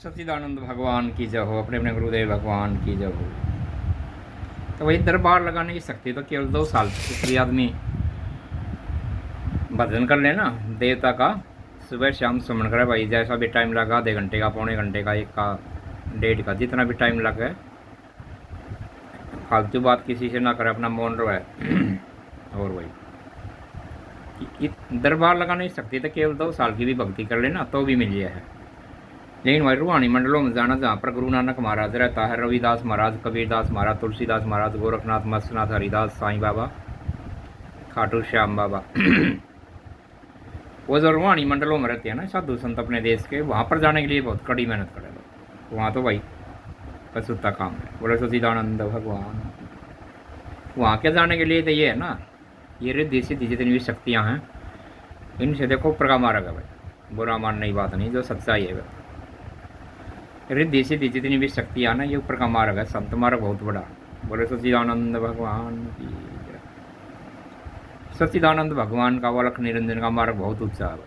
सच्चिदानंद भगवान की जय हो, अपने अपने गुरुदेव भगवान की जय हो। तो वही दरबार लगाने की शक्ति तो केवल 2 साल तक कोई आदमी भजन कर लेना देवता का, सुबह शाम सुमन करे भाई, जैसा भी टाइम लगा, आधे घंटे का, पौने घंटे का, 1 का, 1.5 का, जितना भी टाइम लगे, फालतू बात किसी से ना करे, अपना मौन रहे। और वही दरबार लगाने की शक्ति तो केवल 2 साल की भी भक्ति कर लेना तो भी मिल है। लेकिन वही रूहानी मंडलों में जाना, जहाँ पर गुरु नानक महाराज रहता है, रविदास महाराज, कबीरदास महाराज, तुलसीदास महाराज, गोरखनाथ, मत्स्यनाथ, हरिदास, साईं बाबा, खाटू श्याम बाबा, वो जो रूहानी मंडलों में रहते हैं ना साधु संत अपने देश के, वहाँ पर जाने के लिए बहुत कड़ी मेहनत करे लोग। वहाँ तो भाई पछुता काम है। बोले सच्चिदानंद भगवान। वहाँ के जाने के लिए तो ये है ना, ये रिद्धि सिद्धि जितनी भी शक्तियाँ हैं, इनसे देखो प्रका मार्ग है भाई, बुरा मानने की बात नहीं, जो सच्चाई है भाई। रिद्धि सिद्धि जितनी भी शक्तियाँ ना, ये ऊपर का मार्ग है, संत मार्ग बहुत बड़ा। बोले सच्चिदानंद भगवान की जय। सच्चिदानंद भगवान का वलख निरंजन का मार्ग बहुत ऊंचा है।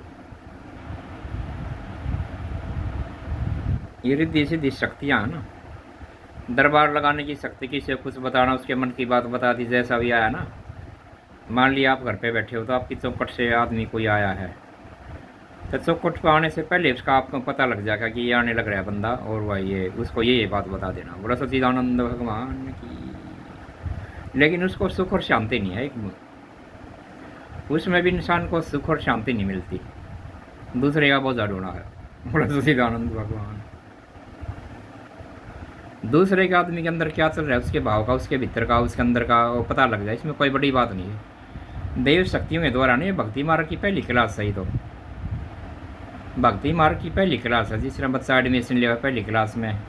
ये रिद्धि सिद्धि शक्तियाँ है ना, दरबार लगाने की शक्ति, किसी से कुछ बताना, उसके मन की बात बता दी, जैसा भी आया ना। मान लिया आप घर पे बैठे हो तो आपकी चौखट से आदमी कोई आया है, तो चौखट पर आने से पहले उसका आपको पता लग जाएगा कि ये आने लग रहा है बंदा, और वह ये उसको ये बात बता देना। बोला सच्चिदानंद भगवान की। लेकिन उसको सुख और शांति नहीं है, उसमें भी इंसान को सुख और शांति नहीं मिलती, दूसरे का बोझा ढूंढा है। बोला सच्चिदानंद भगवान। दूसरे के आदमी के अंदर क्या चल रहा है, उसके भाव का, उसके भीतर का, उसके अंदर का, वो पता लग जाए, इसमें कोई बड़ी बात नहीं है। देव शक्तियों के द्वारा नहीं, भक्ति मार्ग की पहली क्लास सही, तो भक्ति मार्ग की पहली क्लास है। जिस तरह बच्चा एडमिशन लिया पहली क्लास में,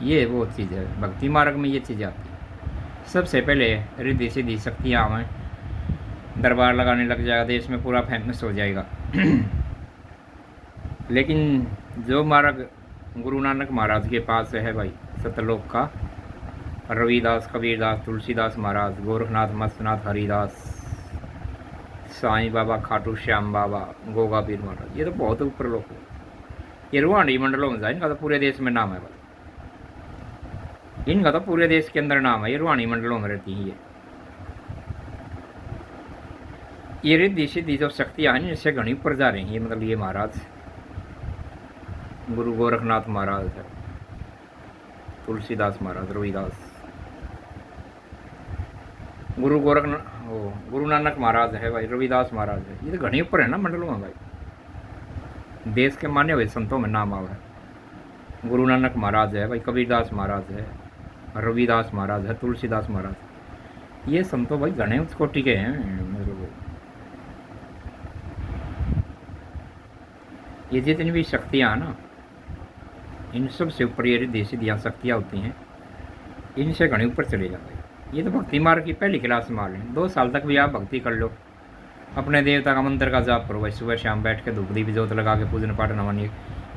ये वो चीज़ है, भक्ति मार्ग में ये चीज़ आती है। सबसे पहले रिद्धि सिद्धि शक्तियाँ हमें, दरबार लगाने लग जाएगा, देश में पूरा फेमस हो जाएगा। लेकिन जो मार्ग गुरु नानक महाराज के पास है भाई, सतलोक का, रविदास, कबीरदास, तुलसीदास महाराज, गोरखनाथ, मत्स्यनाथ, हरिदास, साईं बाबा, खाटू श्याम बाबा, गोगा पीर महाराज, ये तो बहुत ऊपर लोग हैं। ये रूहानी मंडलों में जाए, इनका तो पूरे देश में नाम है भाई, इनका तो पूरे देश के अंदर नाम है। ये रूहानी मंडलों में रहती हैं। ये रिद्धि सिद्धि जो शक्तियाँ हैं, इससे घनी ऊपर जा रही हैं। ये मतलब ये महाराज गुरु गोरखनाथ महाराज है, तुलसीदास महाराज, रविदास, गुरु नानक महाराज है भाई, रविदास महाराज है, ये तो घने ऊपर है ना मंडलों में भाई, देश के माने हुए संतों में नाम आवा है। गुरु नानक महाराज है भाई, कबीरदास महाराज है, रविदास महाराज है, तुलसीदास महाराज, ये संतों भाई घने उच्च कोटि के हैं। ये जितनी भी शक्तियाँ ना, इन सब से ऊपर ये रिद्धि सिद्धियाँ शक्तियाँ होती हैं, इनसे घने ऊपर चले जाते हैं। ये तो भक्ति मार्ग की पहली क्लास मान लें। 2 साल तक भी आप भक्ति कर लो, अपने देवता का मंत्र का जाप करो भाई, सुबह शाम बैठ के धूप दीप जोत लगा के पूजन पाठ न मानिए।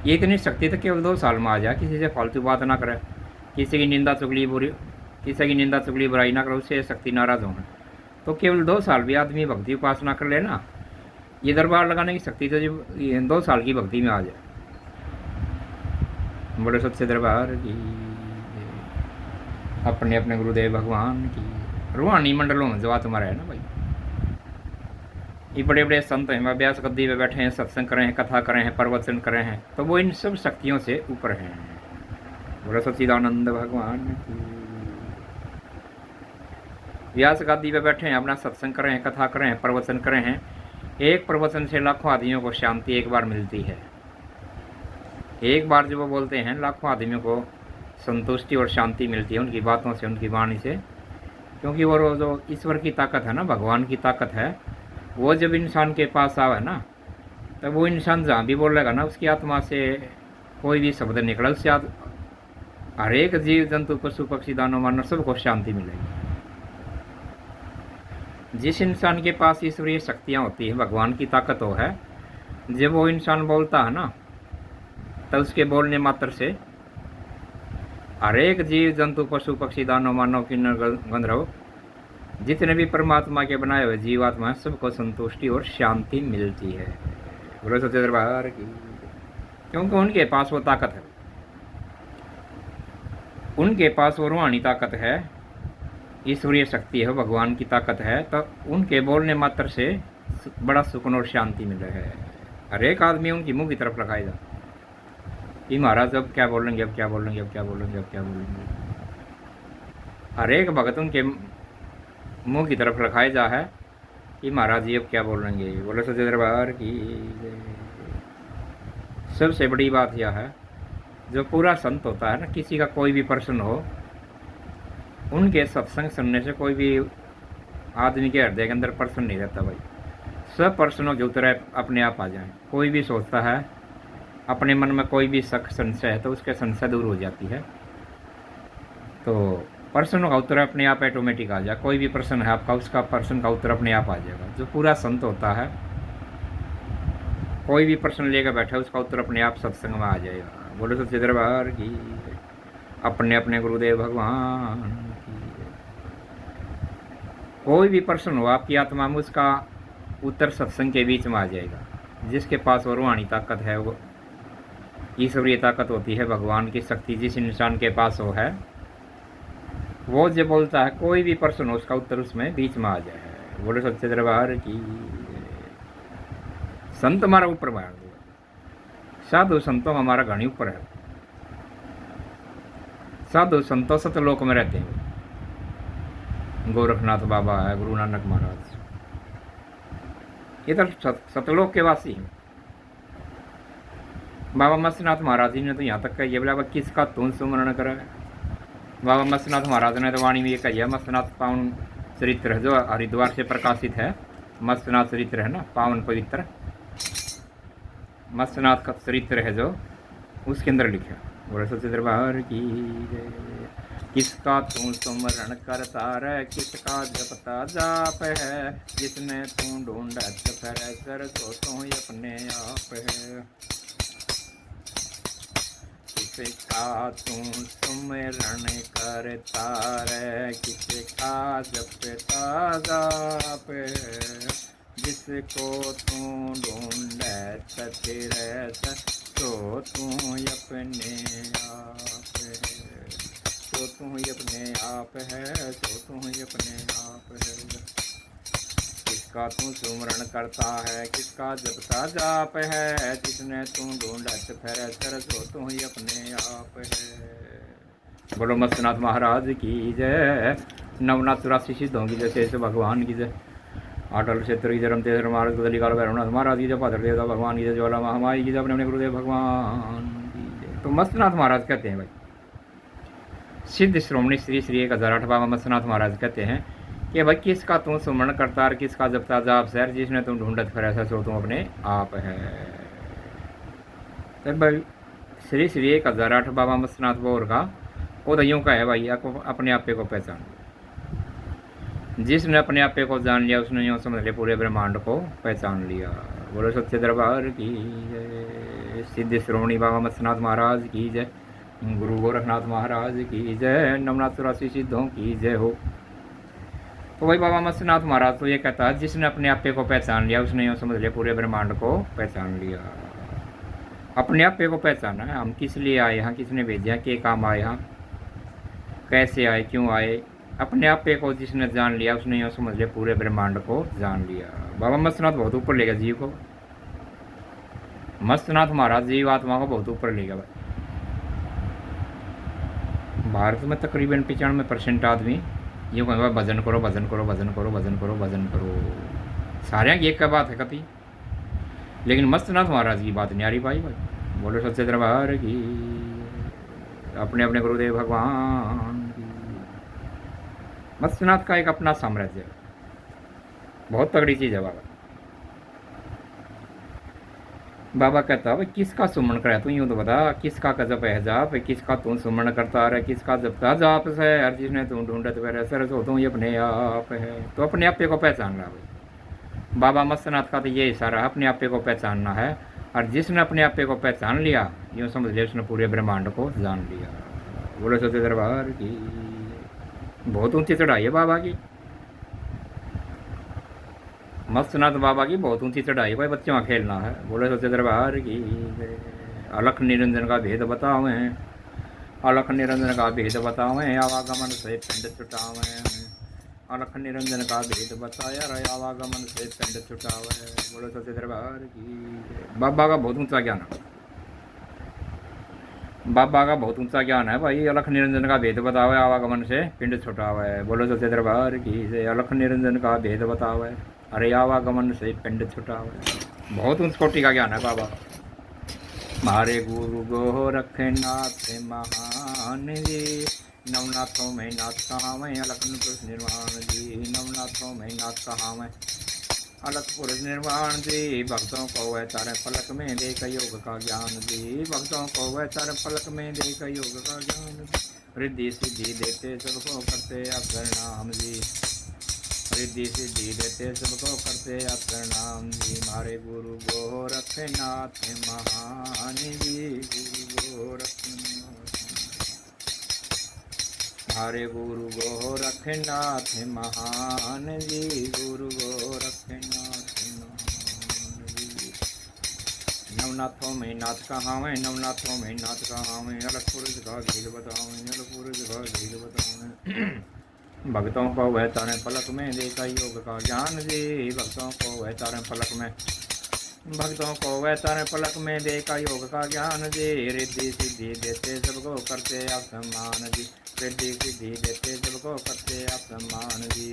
ये इतनी शक्ति तो केवल 2 साल में आ जाए। किसी से फालतू बात ना करे, किसी की निंदा चुगली बुराई ना करो, उससे शक्ति नाराज होना। तो केवल 2 साल भी आदमी भक्ति उपासना कर लेना, ये दरबार लगाने की शक्ति तो 2 साल की भक्ति में आ जाए। बड़े सच्चे दरबार की, अपने अपने गुरुदेव भगवान की। रूहानी मंडलों में जो आत्मा है ना भाई, ये बड़े बड़े संत हैं, अभ्यास गद्दी पे बैठे हैं, सत्संग करें हैं, कथा करें हैं, प्रवचन करें हैं, तो वो इन सब शक्तियों से ऊपर हैं। बोलो सच्चिदानंद भगवान की। व्यास गद्दी पे बैठे हैं, अपना सत्संग करें हैं, कथा करें हैं, प्रवचन करें हैं। एक प्रवचन से लाखों आदमियों को शांति एक बार मिलती है। एक बार जो वो बोलते हैं, लाखों आदमियों को संतुष्टि और शांति मिलती है उनकी बातों से, उनकी वाणी से। क्योंकि वो जो ईश्वर की ताकत है ना, भगवान की ताकत है, वो जब इंसान के पास आवे ना, तो वो इंसान जहाँ भी बोलेगा ना, उसकी आत्मा से कोई भी शब्द निकला, उससे हर एक जीव जंतु, पशु पक्षी, दानव मानव, सबको शांति मिलेगी। जिस इंसान के पास ईश्वरीय शक्तियाँ होती है, भगवान की ताकत हो है, जब वो इंसान बोलता है ना, तो उसके बोलने मात्र से हर एक जीव जंतु, पशु पक्षी, दानव मानव, किन्नर गंधर्व, जितने भी परमात्मा के बनाए हुए जीवात्मा है, सबको संतुष्टि और शांति मिलती है। बोलो सच्चे दरबार की। क्योंकि उनके पास वो ताकत है। उनके पास वो रूहानी ताकत है, ईश्वरीय शक्ति है, भगवान की ताकत है, तो उनके बोलने मात्र से बड़ा सुकून और शांति मिल रहा है। हर एक आदमी उनकी मुंह की तरफ लगाएगा कि महाराज अब क्या बोलेंगे, अब क्या बोलेंगे, अब क्या बोलेंगे, अब क्या बोलेंगे। हर एक भगत उनके मुंह की तरफ रखाए जा है कि महाराज जी अब क्या बोलेंगे। बोले सच्चे दरबार की। सबसे बड़ी बात यह है, जो पूरा संत होता है ना, किसी का कोई भी प्रश्न हो, उनके सत्संग सुनने से कोई भी आदमी के हृदय के अंदर प्रश्न नहीं रहता भाई। सब प्रश्नों के उत्तर अपने आप आ जाए। कोई भी सोचता है, अपने मन में कोई भी शक संशय है, तो उसके संशय दूर हो जाती है। तो प्रश्नों का उत्तर अपने आप ऑटोमेटिक आ जाए। कोई भी प्रश्न है आपका, उसका प्रश्न का उत्तर अपने आप आ जाएगा। जो पूरा संत होता है, कोई भी प्रश्न लेकर बैठा, उसका उत्तर अपने आप सत्संग में आ जाएगा। बोलो सच्चे दरबार की। अपने अपने गुरुदेव भगवान की। कोई भी प्रश्न हो आपकी आत्मा में, उसका उत्तर सत्संग के बीच में आ जाएगा। जिसके पास वो रूहानी ताकत है, वो ईश्वरीय ताकत होती है, भगवान की शक्ति जिस इंसान के पास वो है, वो जो बोलता है, कोई भी प्रश्न हो, उसका उत्तर उसमें बीच में आ जाए। बोले सच्चे दरबार की। संत हमारा ऊपर मार दो, साधु संतों हमारा घनी ऊपर है। साधु संतों सतलोक में रहते हैं। गोरखनाथ बाबा है, गुरु नानक महाराज, ये तो सतलोक के वासी हैं। बाबा मत्स्यनाथ महाराज जी ने तो यहाँ तक कही है, बोला किसका तुम सुमरण करे। बाबा मत्स्यनाथ महाराज ने तो वाणी में ये कही है, मत्स्यनाथ पावन चरित्र जो हरिद्वार से प्रकाशित है, मत्स्यनाथ चरित्र है ना, पावन पवित्र मत्स्यनाथ का चरित्र है जो, उसके अंदर लिखा। बोले सच्चे दरबार की। किसका तू सुमरण करता रे, किसका जपता जाप है, जिसने तू ढूंढत फिरे सर, तो तू अपने आप है। किसका तू सुमरण करता रे, किसका जपता जाप है, जिसको तू ढूंढत फिरे तो तू अपने आप है, तो तू अपने आप है, तो तू अपने आप है। किसका तू सुमरण करता है, किसका जपता जाप है, जिसने तू ढूंढत फिरे सर, तो तू अपने आप है। बोलो मत्स्यनाथ महाराज की जय। नवनाथ 84 सिद्धों की जय, शेष भगवान की जय। अटल क्षेत्र की जरम तेज महाराज गली काल भैरवनाथ महाराज की जय। पात्र देवता भगवान की जय। ज्वाला महामाई की जय। अपने अपने गुरुदेव भगवान की जय। तो मत्स्यनाथ महाराज कहते हैं भाई, सिद्ध श्रोमणी श्री श्री 1008 बाबा मत्स्यनाथ महाराज कहते हैं कि भाई किसका तू सुमरण करता है, किसका जपता जाप शहर, जिसने तुम ढूंढत फिर ऐसा सो तुम अपने आप है। तो भाई श्री श्री 1008 बाबा मत्स्यनाथ बोर का वो तो यूँ का है भाई, अपने आपे को पहचान। जिसने अपने आपे को जान लिया, उसने यूँ समझ लिया पूरे ब्रह्मांड को पहचान लिया। बोलो सच्चे दरबार की जय। सिद्ध श्रोमणी बाबा मत्स्यनाथ महाराज की जय। गुरु गोरखनाथ महाराज की जय। नवनाथ 84 सिद्धों की जय हो। तो वही बाबा मत्स्यनाथ महाराज तो ये कहता है, जिसने अपने आपे को पहचान लिया, उसने यूँ समझ लिया पूरे ब्रह्मांड को पहचान लिया। अपने आपे को पहचाना है, हम किस लिए आए यहाँ, किसने भेजा, के काम आए यहाँ, कैसे आए, क्यों आए। अपने आपे को जिसने जान लिया, उसने यूँ समझ लिया पूरे ब्रह्मांड को जान लिया। बाबा मत्स्यनाथ बहुत ऊपर ले गया जीव को। मत्स्यनाथ महाराज जीव आत्मा को बहुत ऊपर ले गया भाई। भारत में तकरीबन 95% आदमी यूँ कहूँगा भजन करो, भजन करो, भजन करो, भजन करो, भजन करो। सारे की एक बात है कति, लेकिन मत्स्यनाथ महाराज की बात नहीं आ रही भाई। बोलो सच्चे दरबार की। अपने अपने गुरुदेव भगवान की। मत्स्यनाथ का एक अपना साम्राज्य है, बहुत तगड़ी चीज़ है बाबा। बाबा कहता है किसका सुमरण करे, तू यूँ तो बता, किसका जप है जाप, किसका तू सुमरण करता रहे, किसका जपता जाप से, हर जिसने तू ढूंढत फिरे सर, तो तू अपने आप है। तो अपने आपे को पहचान रहा भाई। बाबा मत्स्यनाथ का तो ये इशारा है, अपने आपे को पहचानना है। और जिसने अपने आपे को पहचान लिया, यूँ समझ लिया उसने पूरे ब्रह्मांड को जान लिया। बोलो सच्चे दरबार की। बहुत ऊंची चढ़ाई है बाबा की, मत्स्यनाथ बाबा की बहुत ऊंची चढ़ाई भाई। बच्चों का खेलना है। बोले सच्चे दरबार की। अलख निरंजन का भेद बताओ हैं, अलख निरंजन का भेद बतावें आवागमन से पिंड छुटावें। अलख निरंजन का भेद बताया रे आवागमन से पिंड छुटावे। बोलो सच्चे दरबार की जय। बाबा का बहुत ऊंचा ज्ञान है। बाबा का बहुत ऊंचा ज्ञान है भाई। अलख निरंजन का भेद बतावे आवागमन से पिंड छुटावे। बोलो सच्चे दरबार की जय। अलख निरंजन का भेद बतावे अरे आवागमन से पिंड छुटावे। बहुत ऊंच कोटि का ज्ञान है बाबा का। मारे गुरु गोरखनाथ महान जी। नवनाथों में नाथ कहावें अलख पुरुष निर्वाण जी। नवनाथों में नाथ कहावें अलख पुरुष निर्वाण जी। भक्तों को वह तारे पलक में देख योग का ज्ञान जी। भक्तों को वह तारे पलक में देख योग का ज्ञान जी। रिद्धि सिद्धि देते सबको करते आप प्रणाम जी। रिद्धि सिद्धि देते सबको करते आप प्रणाम जी। मारे गुरु गोरखनाथ महान जी। गुरु गोरखनाथ हरे गुरु गोरखनाथ महान जी। गुरु गोरखनाथ महान जी। नवनाथों में नाथ कहावें नवनाथों में नाथ कहावें अलख पुरुष का भेद बतावें अलख पुरुष का भेद बतावें। भक्तों को वह तारे पलक में देखा योग का ज्ञान जी। भक्तों को वह तारे पलक में भक्तों को वह तारे पलक में देखा योग का ज्ञान जी। रिद्धि सिद्धि देते सबको करते आप सम्मान जी। रिद्धि सिद्धि देते सबको करते आप सम्मान जी।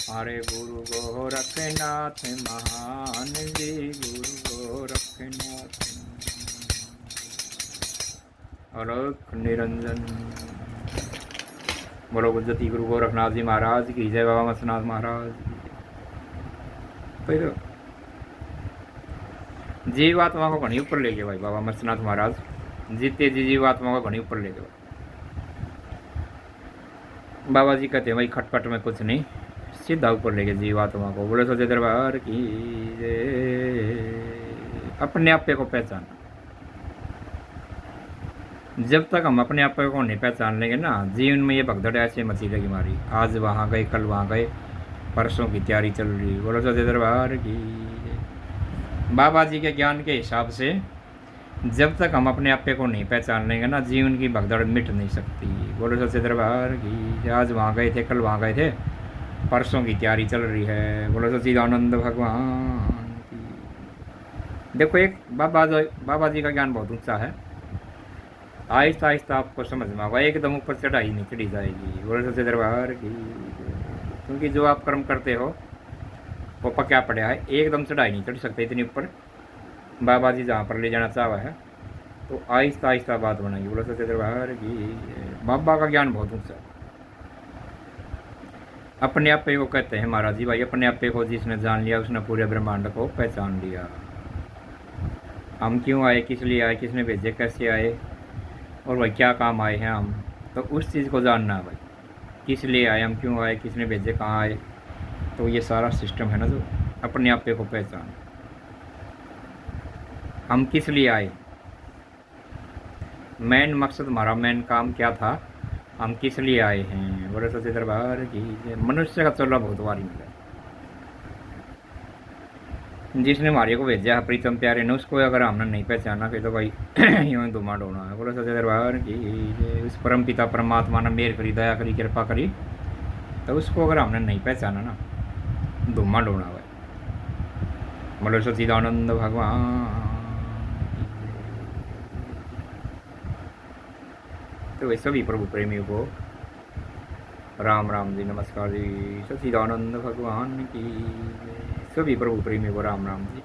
हरे गुरु गोरखनाथ महान जी। गुरु गोरखनाथ अलख निरंजन। बोलो गुजती गुरु गोरखनाथ जी महाराज की जय। बाबा मस्तनाथ महाराज फिर जीवात्मा को घनी ऊपर ले गए भाई बाबा मस्तनाथ महाराज। जीते जी जीवात्मा को घनी ऊपर ले गए। बाबा जी कहते हैं भाई खटपट में कुछ नहीं, सीधा ऊपर ले गए जीवात्मा को। बोले सच्चे दरबार की अपने आप को पहचान। जब तक हम अपने आप को नहीं पहचान लेंगे ना, जीवन में ये भगदड़ ऐसे मची रहेगी हमारी। आज वहाँ गए कल वहाँ गए, परसों की तैयारी चल रही। बोलो सच्चे दरबार की बाबा जी के ज्ञान के हिसाब से जब तक हम अपने आप को नहीं पहचान लेंगे ना, जीवन की भगदड़ मिट नहीं सकती। बोलो सच्चे दरबार की आज वहाँ गए थे कल वहाँ गए थे, परसों की तैयारी चल रही है। बोलो सच्चिदानंद भगवान की। देखो एक बाबा जी का ज्ञान बहुत ऊंचा है। आहिस्ता आहिस्ता आपको समझ में आएगा, एकदम ऊपर चढ़ाई नहीं चढ़ी जाएगी। बोलो सच्चे दरबार की। क्योंकि जो आप कर्म करते हो वो पक्या पड़ा है, एकदम चढ़ाई नहीं चढ़ सकते इतनी ऊपर। बाबा जी जहाँ पर ले जाना चाहा है तो आहिस्ता आहिस्ता बात बनाइए। बोलो सच्चे दरबार की। बाबा का ज्ञान बहुत ऊंचा है। अपने आप को कहते हैं महाराज जी भाई, अपने आप को जिसने जान लिया उसने पूरे ब्रह्मांड को पहचान लिया। हम क्यों आए, किस लिए आए, किसने भेजे, कैसे आए और भाई क्या काम आए हैं हम, तो उस चीज़ को जानना है भाई। किस लिए आए हम, क्यों आए, किसने भेजे, कहाँ आए, तो ये सारा सिस्टम है ना जो अपने आप को पहचान। हम किस लिए आए, मेन मकसद हमारा मेन काम क्या था, हम किस लिए आए हैं। बोले सच्चे दरबार की। मनुष्य का चोला बहुत बारी मिला। जिसने हमारे को भेजा है प्रीतम प्यारे ने, उसको अगर हमने नहीं पहचाना फिर तो भाई यूँ ही धुआं ढोना है। बोलो सच्चे दरबार की। उस परम पिता परमात्मा ने मेहर करी, दया करी, कृपा करी, तो उसको अगर हमने नहीं पहचाना ना, धुआं ढोना है। बोलो सच्चिदानंद भगवान। तो वैसे सभी प्रभु प्रेमियों को राम राम जी, नमस्कार जी। सच्चिदानंद भगवान की। सभी प्रभु प्रेमियों को राम राम जी।